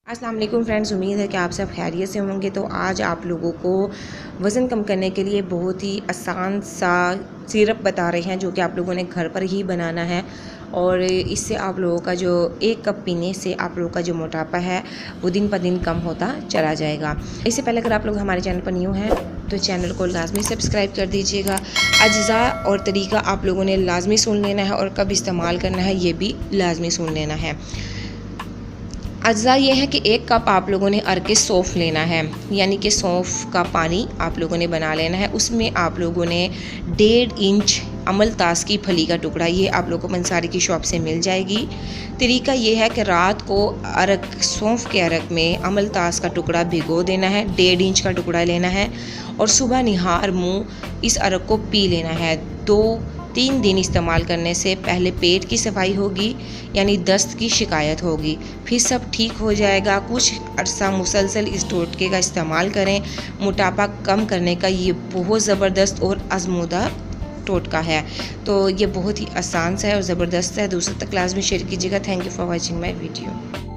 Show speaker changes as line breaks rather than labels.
अस्सलाम वालेकुम फ्रेंड्स, उम्मीद है कि आप सब खैरियत से होंगे। तो आज आप लोगों को वज़न कम करने के लिए बहुत ही आसान सा सिरप बता रहे हैं जो कि आप लोगों ने घर पर ही बनाना है और इससे आप लोगों का जो 1 कप पीने से आप लोगों का जो मोटापा है वो दिन पर दिन कम होता चला जाएगा। इससे पहले अगर आप लोग हमारे चैनल पर न्यू हैं तो चैनल को लाजमी सब्सक्राइब कर दीजिएगा। अज्जा और तरीका आप लोगों ने लाजमी सुन लेना है और कब इस्तेमाल करना है ये भी लाजमी सुन लेना है। अज्जा ये है कि 1 कप आप लोगों ने अरके सौंफ लेना है, यानी कि सौंफ का पानी आप लोगों ने बना लेना है। उसमें आप लोगों ने 1.5 इंच अमलतास की फली का टुकड़ा, ये आप लोगों को पंसारी की शॉप से मिल जाएगी। तरीका ये है कि रात को सौंफ के अरक में अमलतास का टुकड़ा भिगो देना है, 1.5 इंच का टुकड़ा लेना है और सुबह निहार मुँह इस अरक को पी लेना है। 2-3 दिन इस्तेमाल करने से पहले पेट की सफाई होगी, यानी दस्त की शिकायत होगी, फिर सब ठीक हो जाएगा। कुछ अरसा मुसलसल इस टोटके का इस्तेमाल करें। मोटापा कम करने का ये बहुत ज़बरदस्त और आजमूदा टोटका है। तो ये बहुत ही आसान सा है और ज़बरदस्त है। दूसरों तक लाजमी शेयर कीजिएगा। Thank you for watching my video.